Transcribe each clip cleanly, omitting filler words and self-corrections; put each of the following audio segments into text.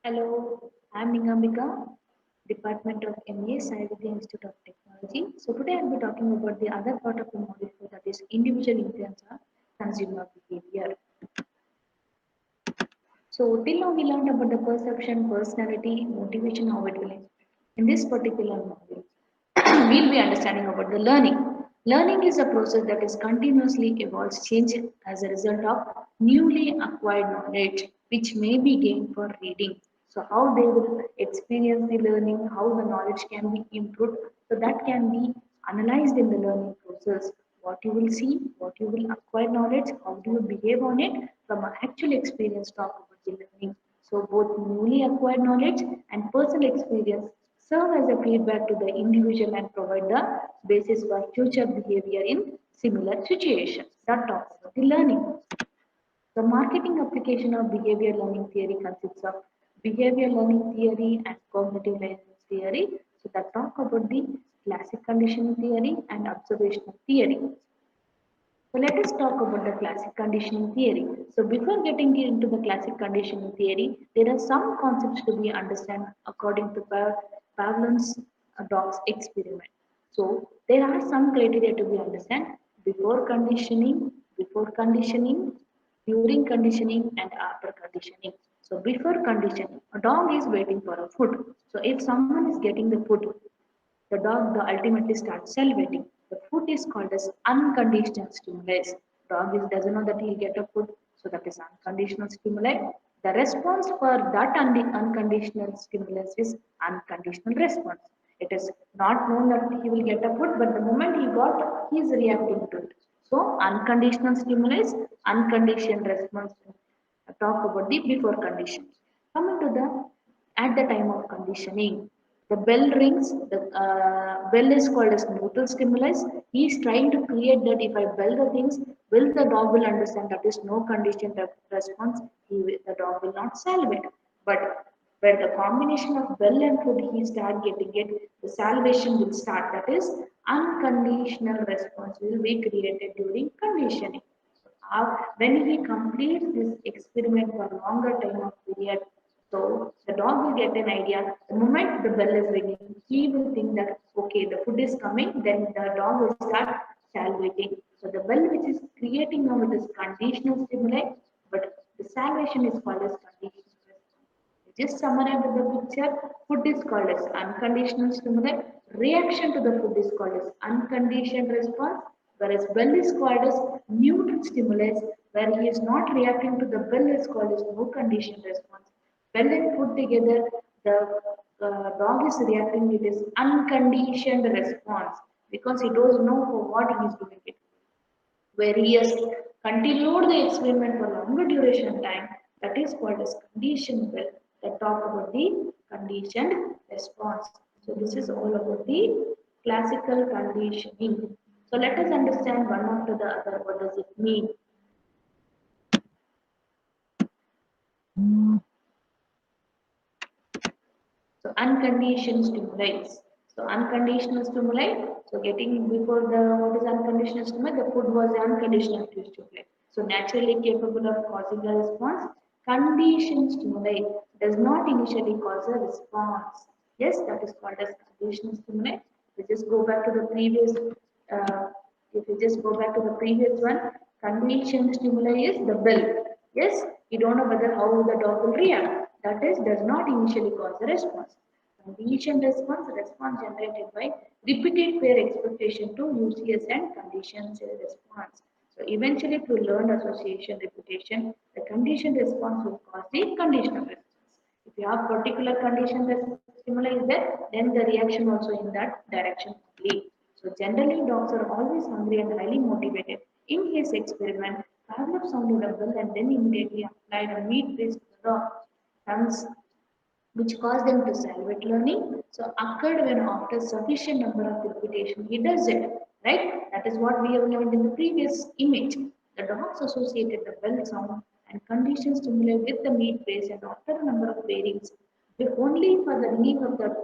Hello, I'm Ningambika, Department of MA, Sayavati Institute of Technology. So today I'll be talking about the other part of the module that is individual influence on consumer behavior. So till now we learned about the perception, personality, motivation, how it will impact. In this particular module, we'll be understanding about the learning. Learning is a process that is continuously evolves, changing as a result of newly acquired knowledge, which may be gained for reading. So how they will experience the learning, how the knowledge can be improved, so that can be analyzed in the learning process. What you will see, what you will acquire knowledge, how do you behave on it from an actual experience talk about the learning. So both newly acquired knowledge and personal experience serve as a feedback to the individual and provide the basis for future behavior in similar situations. That talks about the learning. The marketing application of behavior learning theory consists of behavior learning theory and cognitive learning theory. So that talk about the classic conditioning theory and observational theory. So let us talk about the classic conditioning theory. So before getting into the classic conditioning theory, there are some concepts to be understood according to Pavlov's dog's experiment. So there are some criteria to be understood before conditioning, during conditioning, and after conditioning. So before conditioning, a dog is waiting for a food. So if someone is getting the food, the dog the ultimately starts salivating. The food is called as unconditional stimulus. Dog is doesn't know that he'll get a food, so that is unconditional stimuli. The response for that unconditional stimulus is unconditional response. It is not known that he will get a food, but the moment he got, he is reacting to it. So unconditional stimulus, unconditional response. Talk about the before conditions. Coming to the at the time of conditioning, the bell rings. The bell is called as neutral stimulus. He is trying to create that if I bell the things, will the dog will understand that is no conditioned response. The dog will not salivate. But when the combination of bell and food he start getting it, the salivation will start. That is unconditional response will be created during conditioning. When he completes this experiment for a longer time of period, so the dog will get an idea. The moment the bell is ringing, he will think that okay, the food is coming. Then the dog will start salivating. So the bell which is creating now it is conditional stimuli, but the salivation is called as conditional response. Just summarize the picture. Food is called as unconditional stimuli. Reaction to the food is called as unconditioned response. Whereas bell is called as neutral stimulus, where he is not reacting to the bell is called as no conditioned response. Bell and food together, the dog is reacting it is unconditioned response because he doesn't know for what he is doing it. Where he has continued the experiment for longer duration time, that is called as conditioned bell. That talk about the conditioned response. So this is all about the classical conditioning. So let us understand one after the other. What does it mean? So unconditioned stimuli. So unconditional stimuli. So getting before the what is unconditional stimuli? The food was unconditional stimuli. So naturally capable of causing a response. Conditioned stimuli does not initially cause a response. Yes, that is called as conditional stimuli. We just go back to the previous. Uh, if you just go back to the previous one, conditioned stimuli is the bell. Yes, you don't know whether how the dog will react. That is, does not initially cause a response. Conditioned response, response generated by repeated pair expectation to UCS and conditioned response. So eventually through learned association repetition, the conditioned response will cause the conditional response. If you have particular condition stimuli is there, then the reaction also in that direction only. So generally dogs are always hungry and highly motivated. In his experiment, Pavlov sounded a bell and then immediately applied a meat paste to the dog. Hence, which caused them to salivate learning. So occurred when after sufficient number of repetition he does it. Right? That is what we have learned in the previous image. The dogs associated the bell sound and conditioned stimuli with the meat paste and after a number of pairings, if only for the ringing of the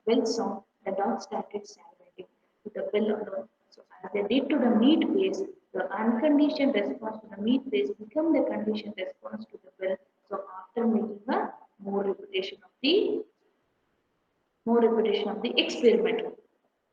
bell sound, the dog started salivating to the bell alone. So as they did to the meat paste, the unconditioned response to the meat paste become the conditioned response to the bell. So after making a more repetition of the more repetition of the experiment.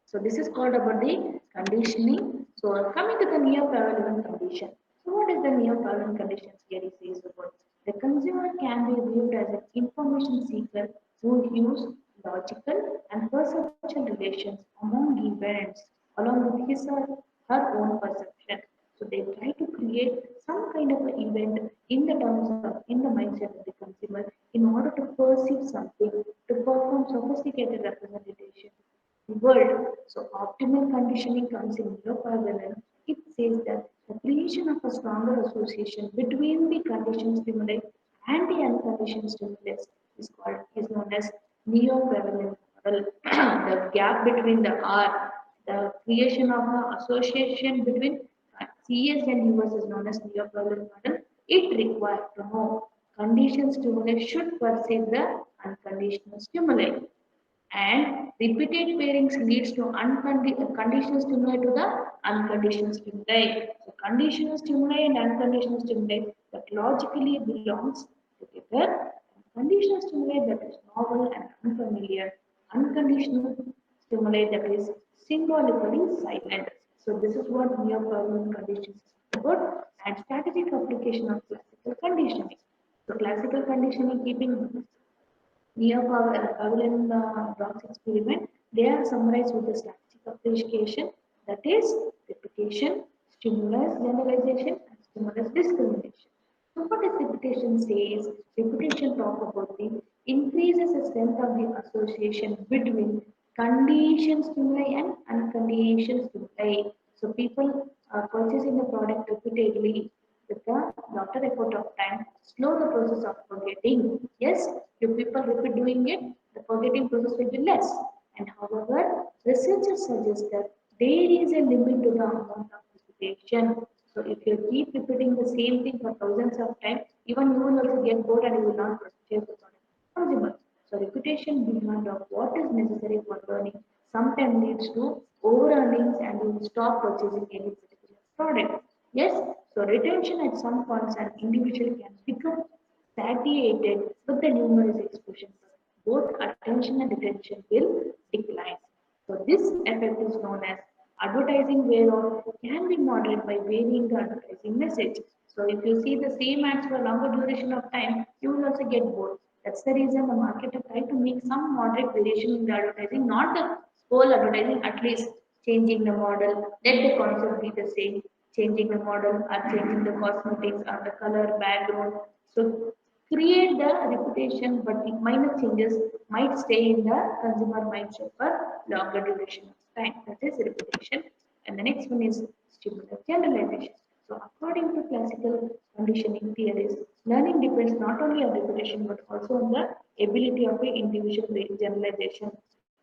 So this is called about the conditioning. So coming to the neo-pavlovian condition. So what is the neo-pavlovian condition here? It says about the consumer can be viewed as an information seeker who use logical and perceptual relations among events along with his or her own perception. So they try to create some kind of an event in the terms of in the mindset of the consumer in order to perceive something, to perform sophisticated representation world. So optimal conditioning comes in Neo-pavlovian. It says that the creation of a stronger association between the conditioned stimuli and the unconditioned stimulus is known as Neo-pavlovian model. The gap between the R, the creation of an association between CS and US is known as Neo-pavlovian model. It requires to know conditioned stimuli should perceive the unconditional stimuli and repeated pairings leads to conditional stimuli to the unconditional stimuli. So conditional stimuli and unconditional stimuli that logically belongs together. Conditional stimuli that is novel and unfamiliar. Unconditional stimuli that is symbolically silent. So this is what neo-Pavlovian conditions is about and strategic application of classical conditioning. So classical conditioning keeping Neo-Pavlovian dogs experiment, they are summarized with the strategic application that is repetition, stimulus generalization, and stimulus discrimination. So what does repetition says? Repetition talk about the increases the strength of the association between conditioned stimuli and unconditioned stimuli. So people are purchasing the product repeatedly with the longer effort of time, slow the process of forgetting. Yes, if people repeat doing it, the forgetting process will be less. And however, researchers suggest that there is a limit to the amount of repetition. So if you keep repeating the same thing for thousands of times, even you will also get bored and you will not purchase the product. Consumer. So repetition beyond of what is necessary for learning sometimes leads to over earnings and you will stop purchasing any particular product. Yes, so retention at some points an individual can become satiated with the numerous exposures. Both attention and retention will decline. So this effect is known as advertising whereof can be moderated by varying the advertising message. So if you see the same ads for a longer duration of time, you will also get bored. That's the reason the marketer tried to make some moderate variation in the advertising, not the whole advertising, at least changing the model, let the concept be the same, changing the model or changing the cosmetics or the color background. So create the reputation, but the minor changes might stay in the consumer mindset for longer duration of time. That is repetition. And the next one is stimulus generalization. So according to classical conditioning theories, learning depends not only on repetition but also on the ability of the individual generalization,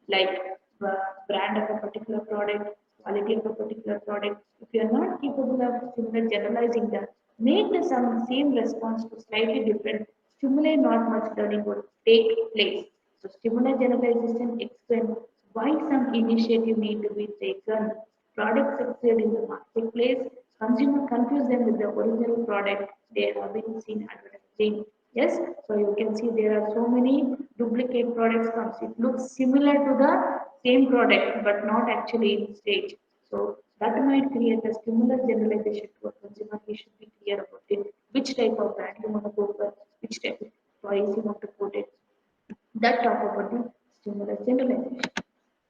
like the brand of a particular product, quality of a particular product. If you are not capable of similar generalizing that, make the same response to slightly different stimuli, not much learning would take place. So stimuli generalization explains why some initiative need to be taken. Products succeed in the marketplace, consumer confuse them with the original product they have been seen advertising. Yes, so you can see there are so many duplicate products comes. It looks similar to the same product but not actually in stage. So that might create a similar generalization to a consumer. He should be clear about it. Which type of brand you want to go for, which type of price you want to put it. That talk about the stimulus generalization.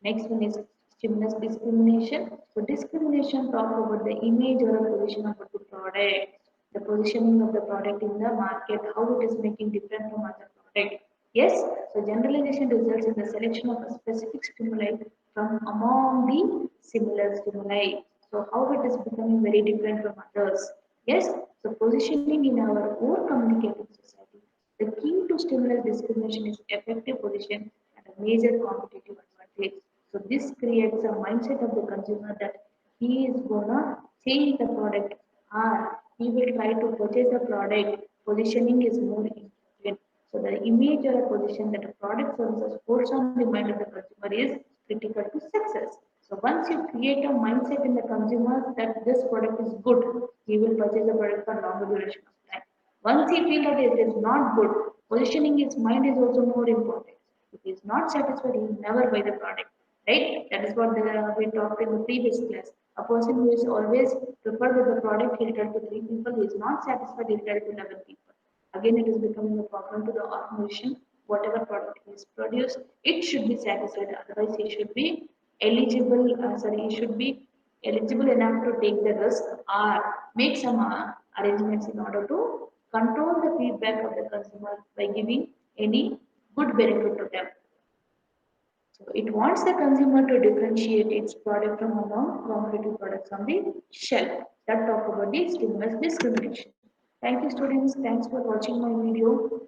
Next one is stimulus discrimination. So discrimination talk about the image or a position of the product, the positioning of the product in the market, how it is making different from other product. Yes, so generalization results in the selection of a specific stimuli from among the similar stimuli. So how it is becoming very different from others. Yes, so positioning in our own communicating society. The key to stimulus discrimination is effective position and a major competitive advantage. So this creates a mindset of the consumer that he is gonna change the product or he will try to purchase the product. Positioning is more important. So the image or a position that a product services force on the mind of the consumer is critical to success. So once you create a mindset in the consumer that this product is good, he will purchase the product for longer duration of time. Once he feels that it is not good, Positioning his mind is also more important. If he is not satisfied, he will never buy the product. Right? That is what we talked in the previous class. A person who is always preferred with the product, he'll tell to three people. He is not satisfied, he'll tell to 11 people. Again, it is becoming a problem to the organization. Whatever product he is produced, it should be satisfied. Otherwise, he should be eligible. He should be eligible enough to take the risk or make some arrangements in order to control the feedback of the consumer by giving any good benefit to them. So it wants the consumer to differentiate its product from among competitive products on the shelf. That talk about the stimulus discrimination. Thank you students. Thanks for watching my video.